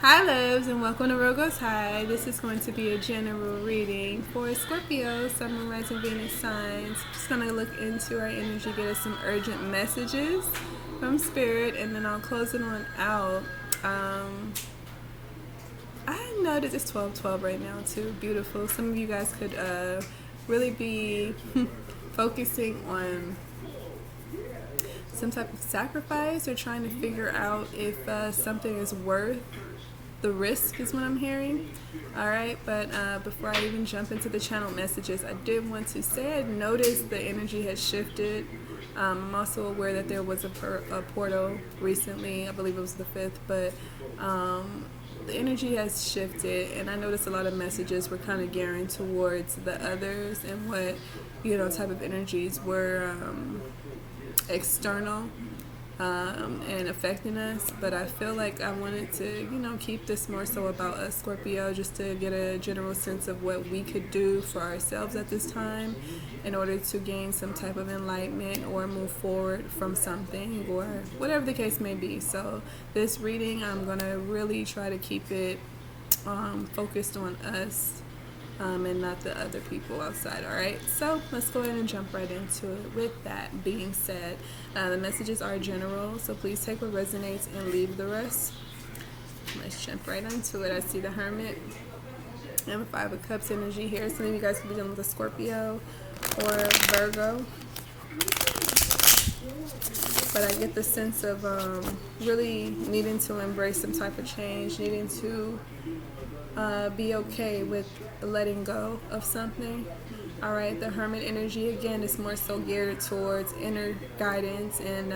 Hi loves and welcome to rogoeshigh. This is going to be a general reading for Scorpio, Sun, Moon, Rising, Venus signs. Just going to look into our energy, get us some urgent messages from Spirit, and then I'll close it on out. I noticed it's 12:12 right now too. Beautiful. Some of you guys could really be focusing on some type of sacrifice or trying to figure out if something is worth the risk is what I'm hearing. Alright, but before I even jump into the channel messages, I did want to say I noticed the energy has shifted. I'm also aware that there was a portal recently. I believe it was the 5th, but the energy has shifted, and I noticed a lot of messages were kind of gearing towards the others and what, type of energies were external and affecting us. But I feel like I wanted to keep this more so about us, Scorpio, just to get a general sense of what we could do for ourselves at this time in order to gain some type of enlightenment or move forward from something or whatever the case may be. So this reading, I'm going to really try to keep it focused on us and not the other people outside. Alright, so let's go ahead and jump right into it. With that being said, the messages are general, so please take what resonates and leave the rest. Let's jump right into it. I see the Hermit and 5 of Cups energy here. Some of you guys could be dealing with a Scorpio or Virgo, but I get the sense of really needing to embrace some type of change, needing to be okay with letting go of something. Alright, the Hermit energy again is more so geared towards inner guidance and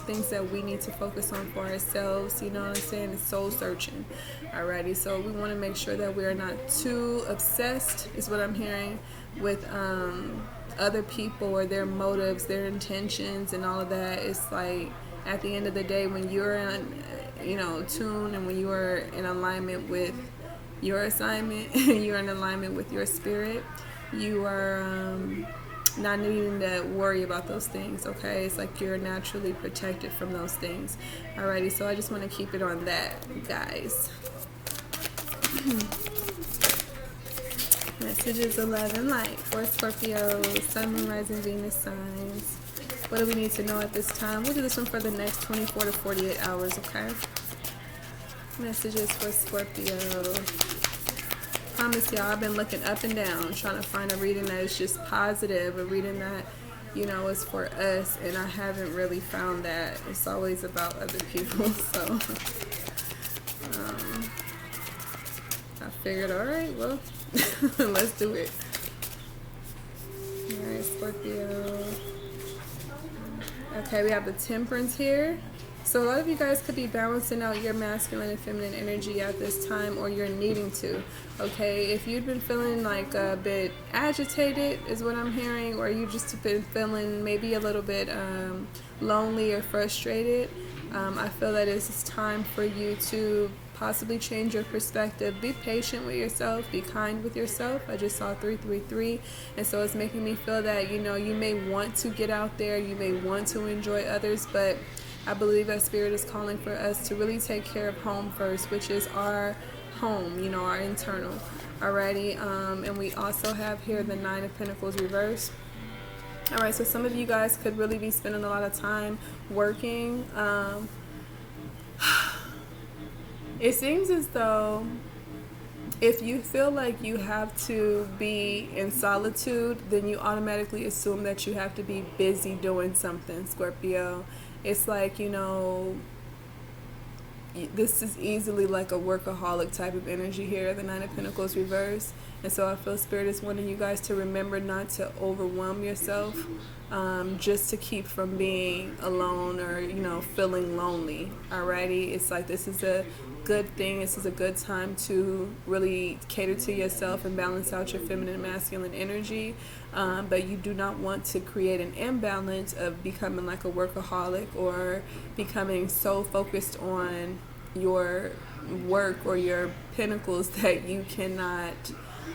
things that we need to focus on for ourselves. You know what I'm saying? It's soul searching. Alrighty, so we want to make sure that we are not too obsessed, is what I'm hearing, with other people or their motives, their intentions, and all of that. It's like at the end of the day, when you're in, tune, and when you are in alignment with your assignment, you're in alignment with your spirit, you are not needing to worry about those things. Okay, it's like you're naturally protected from those things. Alrighty, so I just want to keep it on that, guys. Messages 11 light for Scorpio, Sun, Moon, Rising, Venus signs. What do we need to know at this time? We'll do this one for the next 24 to 48 hours, okay? Messages for Scorpio. Promise y'all, I've been looking up and down trying to find a reading that is just positive, a reading that is for us, and I haven't really found that. It's always about other people. So I figured, all right, well, let's do it. All right, Scorpio. Okay, we have the Temperance here. So a lot of you guys could be balancing out your masculine and feminine energy at this time, or you're needing to. Okay, if you've been feeling like a bit agitated, is what I'm hearing, or you just been feeling maybe a little bit lonely or frustrated, I feel that it's time for you to possibly change your perspective. Be patient with yourself, be kind with yourself. I just saw 333, and so it's making me feel that you may want to get out there, you may want to enjoy others, but I believe that Spirit is calling for us to really take care of home first, which is our home, our internal. Alrighty, and we also have here the 9 of Pentacles reversed. Alright, so some of you guys could really be spending a lot of time working. It seems as though if you feel like you have to be in solitude, then you automatically assume that you have to be busy doing something, Scorpio. It's like, this is easily like a workaholic type of energy here, the 9 of Pentacles reverse. And so I feel Spirit is wanting you guys to remember not to overwhelm yourself, just to keep from being alone or, feeling lonely. Alrighty, it's like this is a good thing. This is a good time to really cater to yourself and balance out your feminine and masculine energy. But you do not want to create an imbalance of becoming like a workaholic or becoming so focused on your work or your pinnacles that you cannot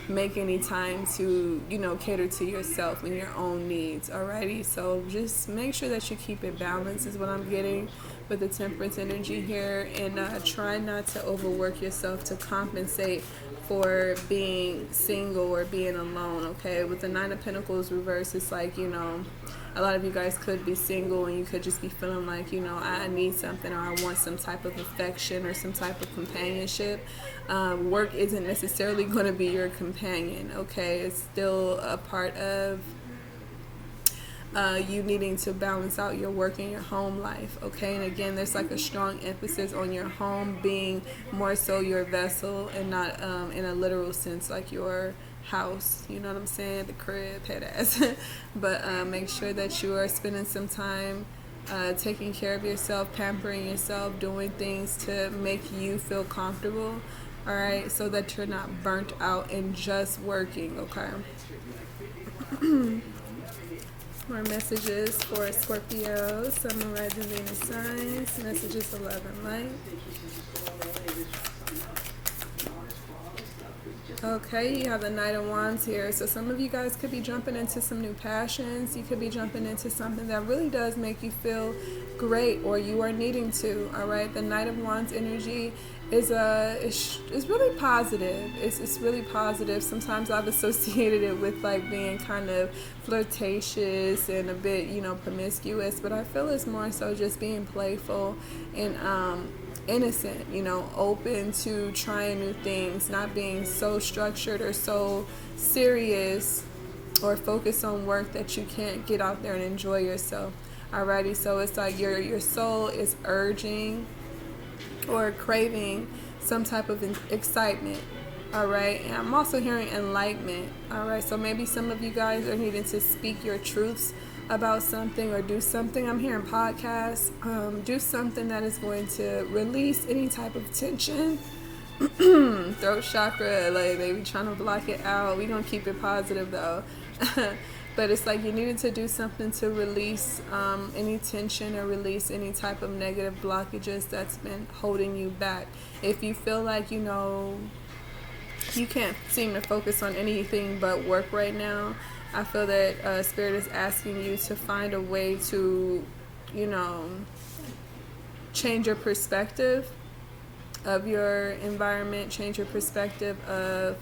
make any time to, cater to yourself and your own needs. Alrighty, so just make sure that you keep it balanced is what I'm getting with the temperance energy here, and try not to overwork yourself to compensate for being single or being alone. Okay, with the Nine of Pentacles reverse, it's like, a lot of you guys could be single and you could just be feeling like, I need something, or I want some type of affection or some type of companionship. Work isn't necessarily going to be your companion. Okay, it's still a part of you needing to balance out your work and your home life. Okay, and again, there's like a strong emphasis on your home being more so your vessel and not in a literal sense like your house, you know what I'm saying, the crib, head ass. But make sure that you are spending some time taking care of yourself, pampering yourself, doing things to make you feel comfortable, all right, so that you're not burnt out and just working. Okay. More messages for Scorpio, Sun, Moon, Rising, Venus signs. Messages 11 light. Okay, you have the Knight of Wands here. So some of you guys could be jumping into some new passions. You could be jumping into something that really does make you feel great, or you are needing to. All right, the Knight of Wands energy is really positive. It's really positive. Sometimes I've associated it with like being kind of flirtatious and a bit, promiscuous, but I feel it's more so just being playful and innocent, open to trying new things, not being so structured or so serious or focused on work that you can't get out there and enjoy yourself. Alrighty, so it's like your soul is urging or craving some type of excitement. All right, and I'm also hearing enlightenment. All right, so maybe some of you guys are needing to speak your truths about something or do something. I'm hearing podcasts. Do something that is going to release any type of tension. Throat chakra, like they be trying to block it out. We're gonna keep it positive though. But it's like you needed to do something to release any tension or release any type of negative blockages that's been holding you back. If you feel like, you can't seem to focus on anything but work right now, I feel that Spirit is asking you to find a way to, change your perspective of your environment, change your perspective of,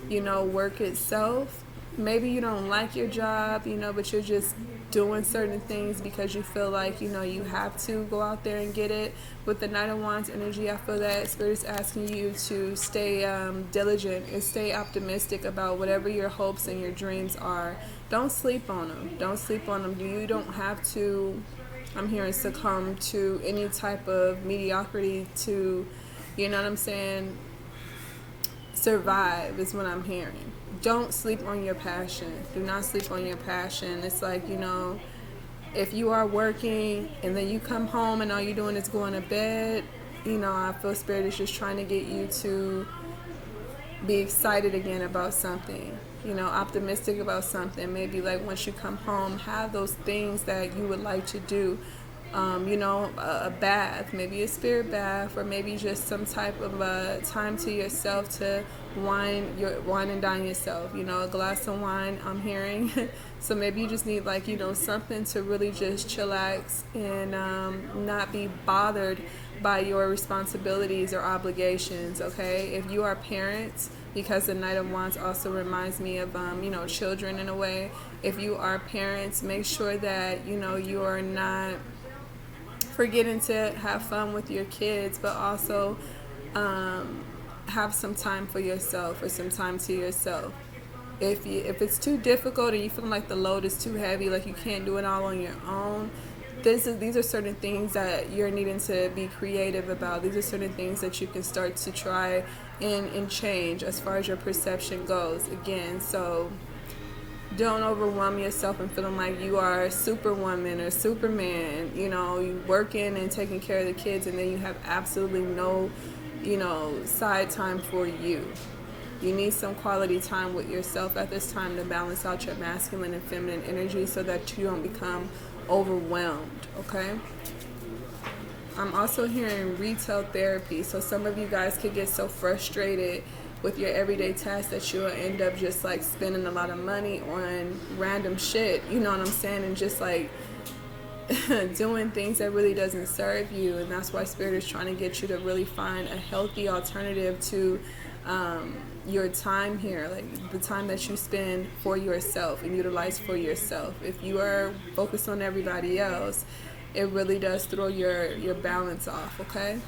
work itself. Maybe you don't like your job, but you're just doing certain things because you feel like, you have to go out there and get it. With the Knight of Wands energy, I feel that Spirit is asking you to stay diligent and stay optimistic about whatever your hopes and your dreams are. Don't sleep on them. Don't sleep on them. You don't have to, I'm hearing, succumb to any type of mediocrity to, survive is what I'm hearing. Don't sleep on your passion. Do not sleep on your passion. It's like, if you are working and then you come home and all you're doing is going to bed, I feel Spirit is just trying to get you to be excited again about something, optimistic about something. Maybe like once you come home, have those things that you would like to do. A bath, maybe a spirit bath, or maybe just some type of time to yourself to wine and dine yourself, a glass of wine, I'm hearing. So maybe you just need like, something to really just chillax and not be bothered by your responsibilities or obligations. Okay, if you are parents, because the Knight of Wands also reminds me of children in a way. If you are parents, make sure that you are not forgetting to have fun with your kids, but also have some time for yourself or some time to yourself. If it's too difficult and you feel like the load is too heavy, like you can't do it all on your own, these are certain things that you're needing to be creative about. These are certain things that you can start to try and change as far as your perception goes. Again, so don't overwhelm yourself and feeling like you are a superwoman or superman, you working and taking care of the kids, and then you have absolutely no, side time for you. You need some quality time with yourself at this time to balance out your masculine and feminine energy so that you don't become overwhelmed, okay? I'm also hearing retail therapy. So some of you guys could get so frustrated with your everyday tasks that you'll end up just like spending a lot of money on random shit, you know what I'm saying, and just like doing things that really doesn't serve you. And that's why Spirit is trying to get you to really find a healthy alternative to your time here, like the time that you spend for yourself and utilize for yourself. If you are focused on everybody else, it really does throw your balance off, okay?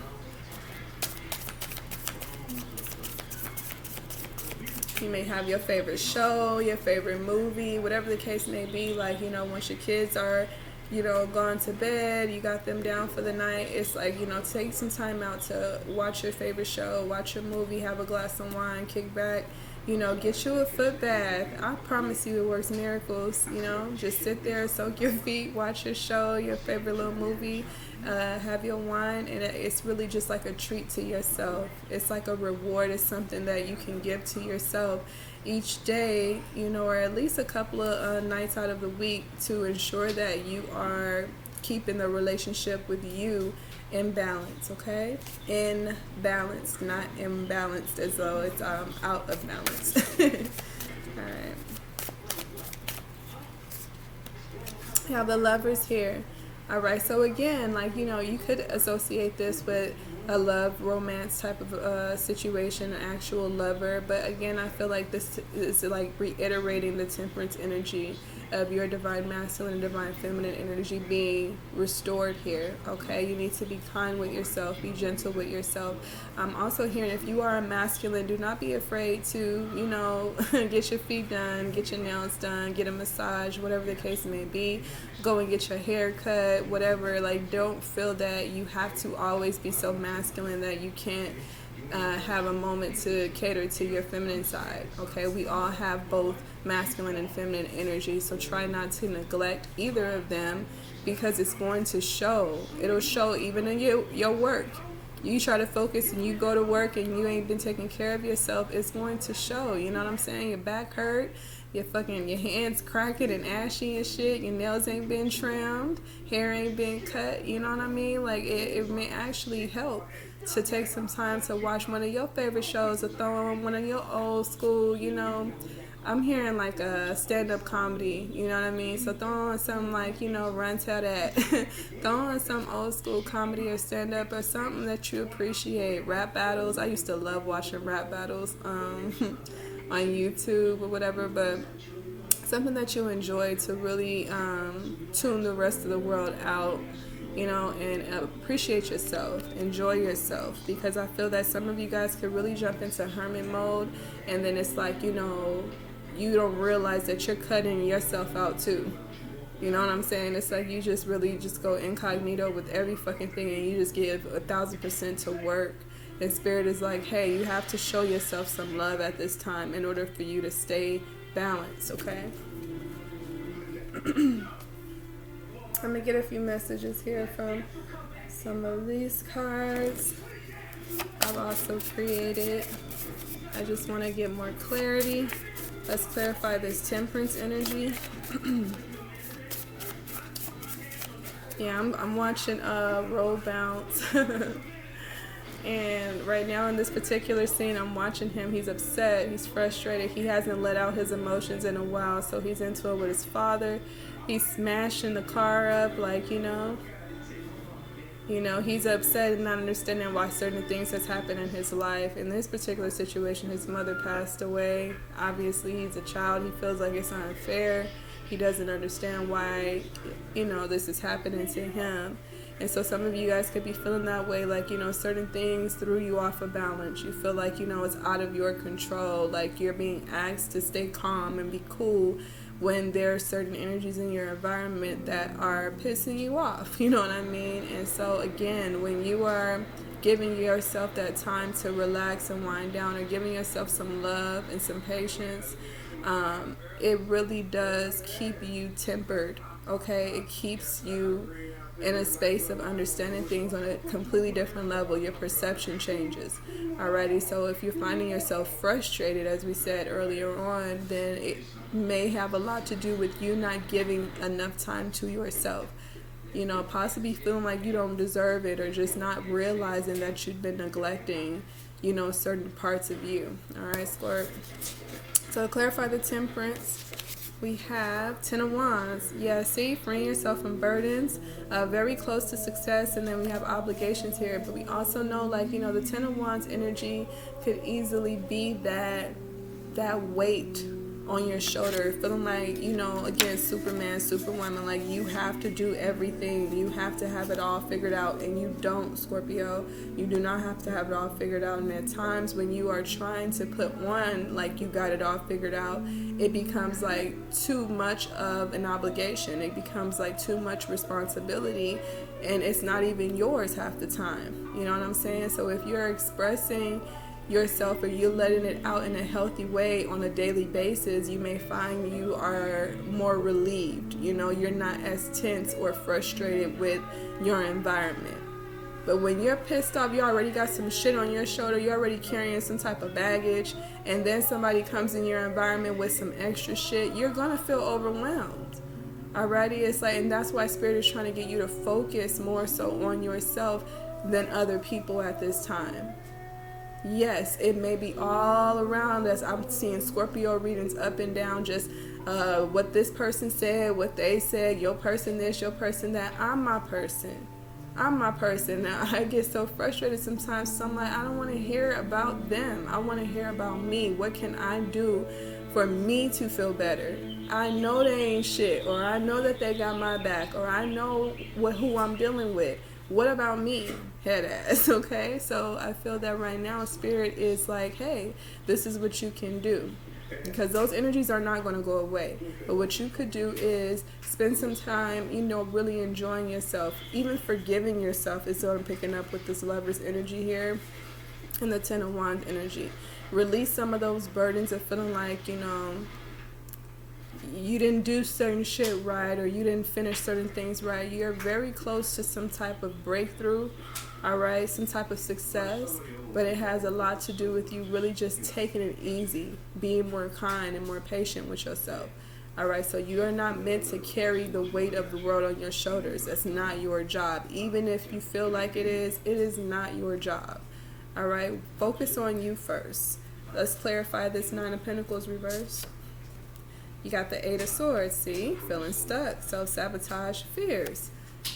You may have your favorite show, your favorite movie, whatever the case may be. Like, you know, once your kids are, you know, gone to bed, you got them down for the night, it's like, you know, take some time out to watch your favorite show, watch your movie, have a glass of wine, kick back, you know, get you a foot bath. I promise you it works miracles, you know. Just sit there, soak your feet, watch your show, your favorite little movie, have your wine, and it's really just like a treat to yourself. It's like a reward. It's something that you can give to yourself each day, you know, or at least a couple of nights out of the week, to ensure that you are keeping the relationship with you in balance, okay? In balance, not imbalanced as though it's out of balance. All right. We have the Lovers here. All right, so again, like, you know, you could associate this with a love romance type of situation, an actual lover. But again, I feel like this is like reiterating the temperance energy of your divine masculine and divine feminine energy being restored here, okay? You need to be kind with yourself, be gentle with yourself. I'm also hearing, if you are a masculine, do not be afraid to, you know, get your feet done, get your nails done, get a massage, whatever the case may be. Go and get your hair cut, whatever. Like, don't feel that you have to always be so masculine that you can't have a moment to cater to your feminine side, okay? We all have both masculine and feminine energy, so try not to neglect either of them, because it's going to show. It'll show even in your work. You try to focus and you go to work and you ain't been taking care of yourself, it's going to show. You know what I'm saying? Your back hurt, your hands cracking and ashy and shit, your nails ain't been trimmed, hair ain't been cut, you know what I mean? Like, it may actually help to take some time to watch one of your favorite shows, or throw on one of your old school, you know, I'm hearing like a stand-up comedy, you know what I mean? So throw on some, like, you know, Run Tell That. Throw on some old school comedy or stand-up or something that you appreciate. Rap battles. I used to love watching rap battles on YouTube or whatever, but something that you enjoy to really tune the rest of the world out, you know, and appreciate yourself, enjoy yourself, because I feel that some of you guys could really jump into hermit mode, and then it's like, you know, you don't realize that you're cutting yourself out too. You know what I'm saying? It's like you just really just go incognito with every fucking thing, and you just give 1,000% to work. And Spirit is like, hey, you have to show yourself some love at this time in order for you to stay balanced, okay? I'm going to get a few messages here from some of these cards I've also created. I just want to get more clarity. Let's clarify this temperance energy. Yeah, I'm watching Roll Bounce. And right now in this particular scene, I'm watching him. He's upset. He's frustrated. He hasn't let out his emotions in a while, so he's into it with his father. He's smashing the car up, like, you know, he's upset and not understanding why certain things has happened in his life. In this particular situation, his mother passed away. Obviously, he's a child. He feels like it's unfair. He doesn't understand why, you know, this is happening to him. And so some of you guys could be feeling that way, like, you know, certain things threw you off of balance. You feel like, you know, it's out of your control, like you're being asked to stay calm and be cool when there are certain energies in your environment that are pissing you off, you know what I mean? And so again, when you are giving yourself that time to relax and wind down, or giving yourself some love and some patience, it really does keep you tempered, okay? It keeps you in a space of understanding things on a completely different level. Your perception changes. Alrighty, so if you're finding yourself frustrated, as we said earlier on, then it may have a lot to do with you not giving enough time to yourself. You know, possibly feeling like you don't deserve it, or just not realizing that you've been neglecting you know, certain parts of you. All right, Scorp. So to clarify the temperance, we have 10 of Wands. Yeah, see, freeing yourself from burdens, very close to success. And then we have obligations here. But we also know, like, you know, the 10 of Wands energy could easily be that weight on your shoulder, feeling like, you know, again, Superman, Superwoman, like you have to do everything, you have to have it all figured out, and you don't, Scorpio. You do not have to have it all figured out. And at times when you are trying to put one like you got it all figured out, it becomes like too much of an obligation, it becomes like too much responsibility, and it's not even yours half the time. You know what I'm saying? So if you're expressing yourself, or you're letting it out in a healthy way on a daily basis, you may find you are more relieved. You know, you're not as tense or frustrated with your environment. But when you're pissed off, you already got some shit on your shoulder, you're already carrying some type of baggage, and then somebody comes in your environment with some extra shit, you're gonna feel overwhelmed. Alrighty, it's like, and that's why Spirit is trying to get you to focus more so on yourself than other people at this time. Yes, it may be all around us. I'm seeing Scorpio readings up and down, just what this person said, what they said, your person this, your person that. I'm my person. I'm my person. Now, I get so frustrated sometimes, so I'm like, I don't want to hear about them. I want to hear about me. What can I do for me to feel better? I know they ain't shit, or I know that they got my back, or I know who I'm dealing with. What about me? Head ass, okay? So I feel that right now Spirit is like, hey, this is what you can do. Because those energies are not going to go away. But what you could do is spend some time, you know, really enjoying yourself. Even forgiving yourself is what I'm picking up with this Lover's energy here and the 10 of Wands energy. Release some of those burdens of feeling like, you know, you didn't do certain shit right, or you didn't finish certain things right. You're very close to some type of breakthrough, all right, some type of success, but it has a lot to do with you really just taking it easy, being more kind and more patient with yourself. All right, so you are not meant to carry the weight of the world on your shoulders. That's not your job. Even if you feel like it is not your job. All right, focus on you first. Let's clarify this 9 of Pentacles reverse. You got the 8 of Swords, see? Feeling stuck, self-sabotage, fears.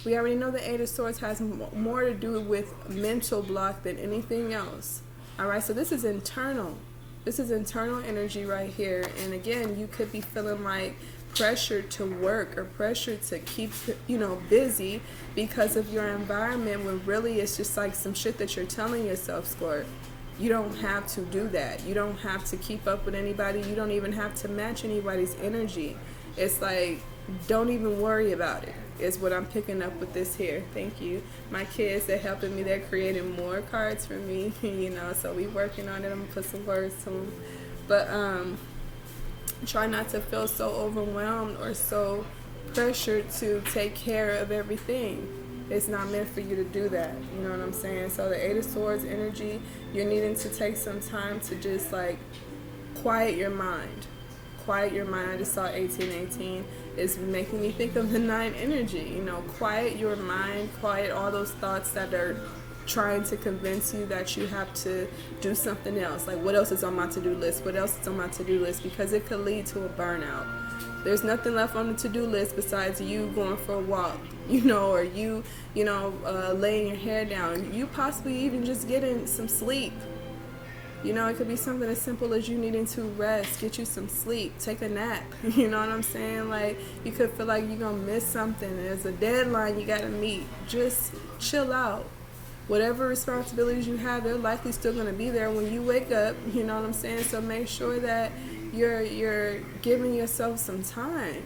We already know the 8 of Swords has more to do with mental block than anything else. All right, so this is internal. This is internal energy right here. And again, you could be feeling like pressure to work or pressure to keep, you know, busy because of your environment, when really it's just like some shit that you're telling yourself, Scorp. You don't have to do that. You don't have to keep up with anybody. You don't even have to match anybody's energy. It's like, don't even worry about it, is what I'm picking up with this here. Thank you. My kids, they're helping me. They're creating more cards for me, you know, so we working on it. I'm going to put some words to them. But try not to feel so overwhelmed or so pressured to take care of everything. It's not meant for you to do that. You know what I'm saying? So the 8 of Swords energy, you're needing to take some time to just like quiet your mind. Quiet your mind. I just saw 1818. It's making me think of the 9 energy. You know, quiet your mind. Quiet all those thoughts that are trying to convince you that you have to do something else. Like, what else is on my to-do list? What else is on my to-do list? Because it could lead to a burnout. There's nothing left on the to-do list besides you going for a walk, you know, or you know, laying your hair down. You possibly even just getting some sleep. You know, it could be something as simple as you needing to rest, get you some sleep, take a nap. You know what I'm saying? Like, you could feel like you're going to miss something. There's a deadline you got to meet. Just chill out. Whatever responsibilities you have, they're likely still going to be there when you wake up. You know what I'm saying? So make sure that you're giving yourself some time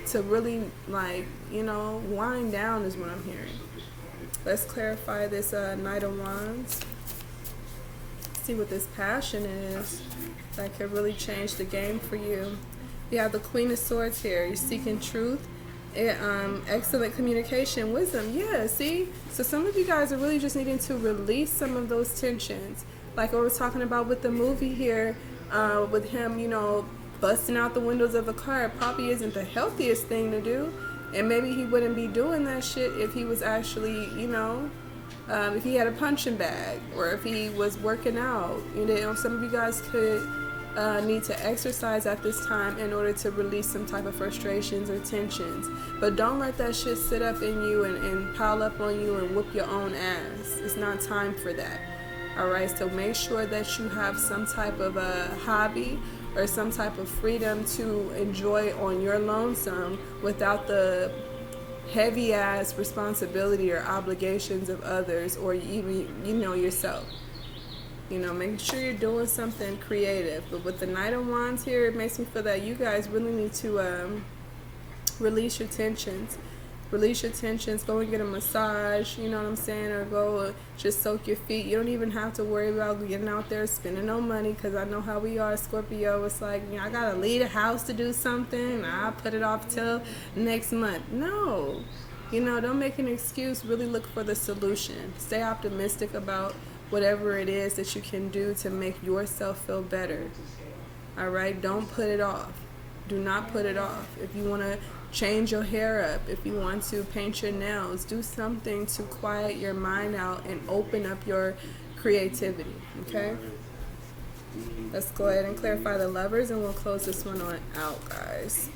to really, like, you know, wind down is what I'm hearing. Let's clarify this Knight of Wands. See what this passion is that could really change the game for you. You have the Queen of Swords here. You're seeking truth, excellent communication, wisdom. Yeah, see? So some of you guys are really just needing to release some of those tensions. Like I was talking about with the movie here, with him, you know, busting out the windows of a car. It probably isn't the healthiest thing to do. And maybe he wouldn't be doing that shit if he was actually, you know, if he had a punching bag, or if he was working out. You know, some of you guys could need to exercise at this time in order to release some type of frustrations or tensions. But don't let that shit sit up in you and pile up on you and whoop your own ass. It's not time for that. Alright, so make sure that you have some type of a hobby or some type of freedom to enjoy on your lonesome without the heavy ass responsibility or obligations of others, or even, you know, yourself. You know, make sure you're doing something creative. But with the Knight of Wands here, it makes me feel that you guys really need to release your tensions. Release your tensions. Go and get a massage, you know what I'm saying? Or go just soak your feet. You don't even have to worry about getting out there spending no money, because I know how we are, Scorpio. It's like, you know, I gotta leave the house to do something, and I'll put it off till next month. No. You know, don't make an excuse. Really look for the solution. Stay optimistic about whatever it is that you can do to make yourself feel better. Alright? Don't put it off. Do not put it off. If you want to change your hair up, if you want to paint your nails, do something to quiet your mind out and open up your creativity. Okay? Let's go ahead and clarify the Lovers, and we'll close this one on out, guys.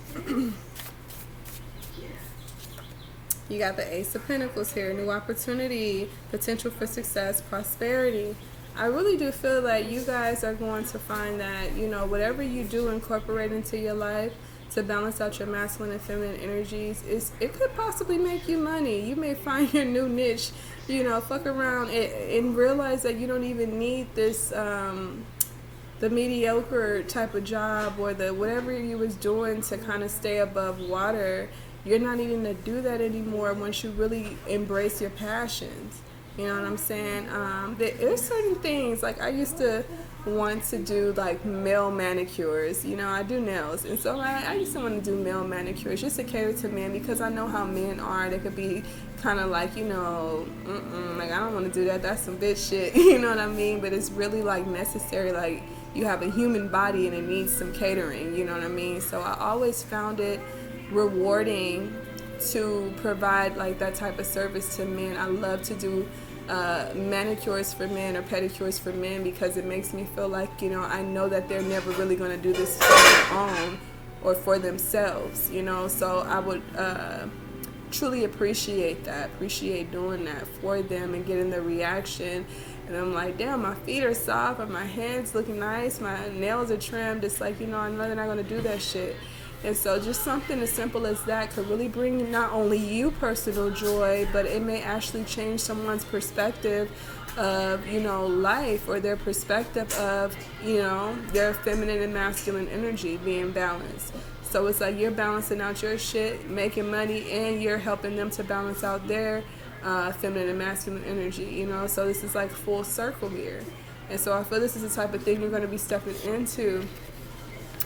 You got the Ace of Pentacles here. New opportunity, potential for success, prosperity. I really do feel that you guys are going to find that, you know, whatever you do incorporate into your life to balance out your masculine and feminine energies, it could possibly make you money. You may find your new niche, you know, fuck around and realize that you don't even need this, the mediocre type of job, or the whatever you was doing to kind of stay above water. You're not needing to do that anymore once you really embrace your passions. You know what I'm saying? There's certain things, like I used to want to do like male manicures. You know, I do nails, and so I used to want to do male manicures just to cater to men, because I know how men are. They could be kind of like, you know, like I don't want to do that. That's some bitch shit. You know what I mean? But it's really like necessary. Like, you have a human body and it needs some catering. You know what I mean? So I always found it rewarding to provide like that type of service to men. I love to do manicures for men or pedicures for men, because it makes me feel like, you know, I know that they're never really going to do this for their own or for themselves, you know. So I would truly appreciate doing that for them and getting the reaction. And I'm like, damn, my feet are soft and my hands looking nice, my nails are trimmed. It's like, you know, I know they're not going to do that shit. And so just something as simple as that could really bring not only you personal joy, but it may actually change someone's perspective of, you know, life, or their perspective of, you know, their feminine and masculine energy being balanced. So it's like you're balancing out your shit, making money, and you're helping them to balance out their feminine and masculine energy, you know. So this is like full circle here. And so I feel this is the type of thing you're going to be stepping into.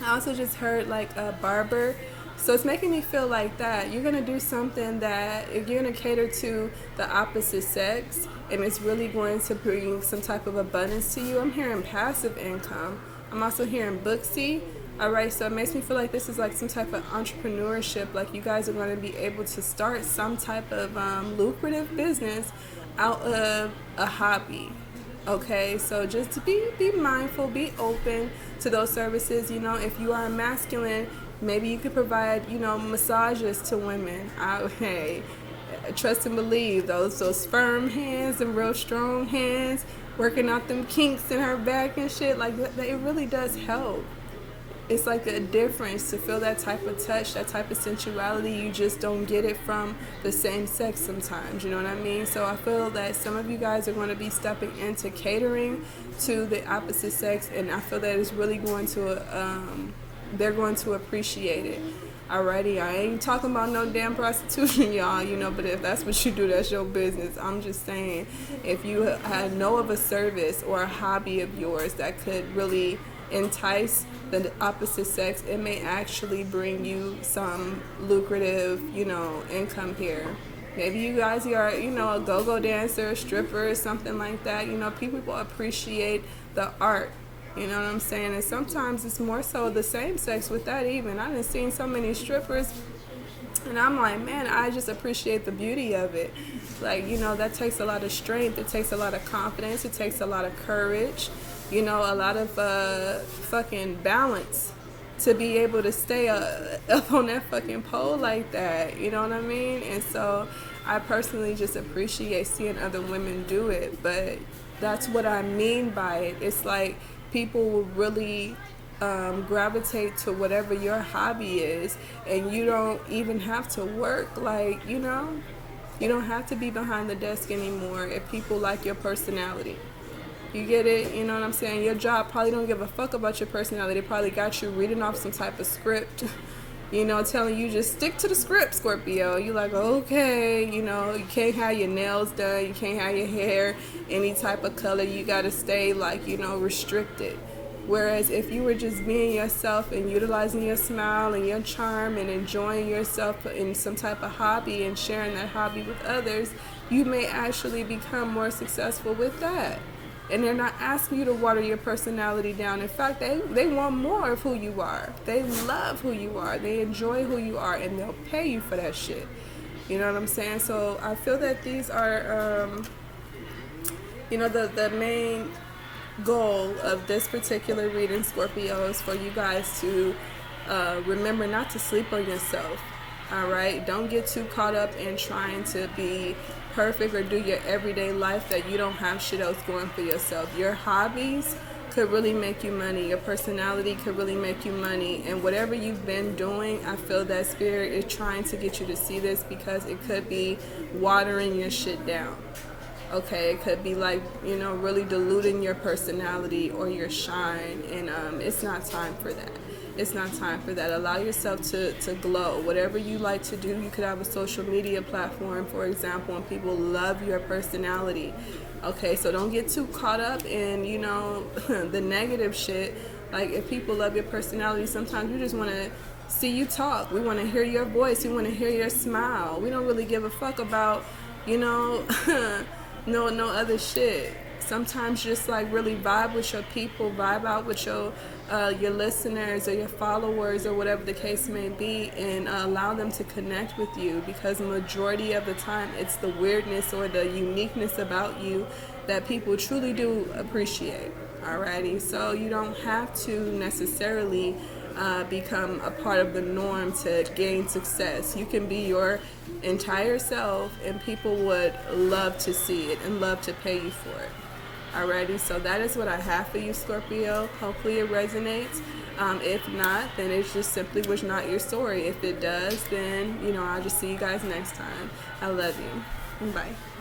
I also just heard like a barber, so it's making me feel like that you're gonna do something that if you're gonna cater to the opposite sex, and it's really going to bring some type of abundance to you. I'm hearing passive income. I'm also hearing booksy. Alright, so it makes me feel like this is like some type of entrepreneurship, like you guys are going to be able to start some type of lucrative business out of a hobby. Okay, so just to be mindful, be open to those services. You know, if you are masculine, maybe you could provide, you know, massages to women. Hey, trust and believe, those firm hands and real strong hands, working out them kinks in her back and shit, like that, it really does help. It's like a difference to feel that type of touch, that type of sensuality. You just don't get it from the same sex sometimes, you know what I mean? So I feel that some of you guys are going to be stepping into catering to the opposite sex, and I feel that it's really going to, they're going to appreciate it. Alrighty, I ain't talking about no damn prostitution, y'all, you know, but if that's what you do, that's your business. I'm just saying, if you know of a service or a hobby of yours that could really entice the opposite sex, it may actually bring you some lucrative, you know, income here. Maybe you guys are, you know, a go-go dancer, stripper, something like that. You know, people will appreciate the art. You know what I'm saying? And sometimes it's more so the same sex with that even. I've seen so many strippers And I'm like, man, I just appreciate the beauty of it. Like, you know, that takes a lot of strength. It takes a lot of confidence. It takes a lot of courage. You know, a lot of fucking balance to be able to stay up on that fucking pole like that. You know what I mean? And so I personally just appreciate seeing other women do it. But that's what I mean by it. It's like people will really gravitate to whatever your hobby is, and you don't even have to work. Like, you know, you don't have to be behind the desk anymore if people like your personality. You get it? You know what I'm saying? Your job probably don't give a fuck about your personality. They probably got you reading off some type of script, you know, telling you just stick to the script, Scorpio. You like, okay, you know, you can't have your nails done. You can't have your hair any type of color. You got to stay, like, you know, restricted. Whereas if you were just being yourself and utilizing your smile and your charm and enjoying yourself in some type of hobby and sharing that hobby with others, you may actually become more successful with that. And they're not asking you to water your personality down. In fact, they want more of who you are. They love who you are. They enjoy who you are, and they'll pay you for that shit. You know what I'm saying? So I feel that these are, you know, the main goal of this particular reading, Scorpio, is for you guys to remember not to sleep on yourself. All right? Don't get too caught up in trying to be perfect or do your everyday life that you don't have shit else going for yourself. Your hobbies could really make you money. Your personality could really make you money. And whatever you've been doing, I feel that Spirit is trying to get you to see this, because it could be watering your shit down. Okay, it could be like, you know, really diluting your personality or your shine, and it's not time for that. It's not time for that. Allow yourself to glow. Whatever you like to do, you could have a social media platform, for example, and people love your personality. Okay, so don't get too caught up in, you know, the negative shit. Like, if people love your personality, sometimes we just want to see you talk. We want to hear your voice. We want to hear your smile. We don't really give a fuck about, you know, no other shit. Sometimes just like really vibe with your people, vibe out with your listeners or your followers or whatever the case may be, and allow them to connect with you, because majority of the time it's the weirdness or the uniqueness about you that people truly do appreciate. Alrighty, so you don't have to necessarily become a part of the norm to gain success. You can be your entire self, and people would love to see it and love to pay you for it. Alrighty, so that is what I have for you, Scorpio. Hopefully it resonates. If not, then it just simply was not your story. If it does, then, you know, I'll just see you guys next time. I love you. Bye.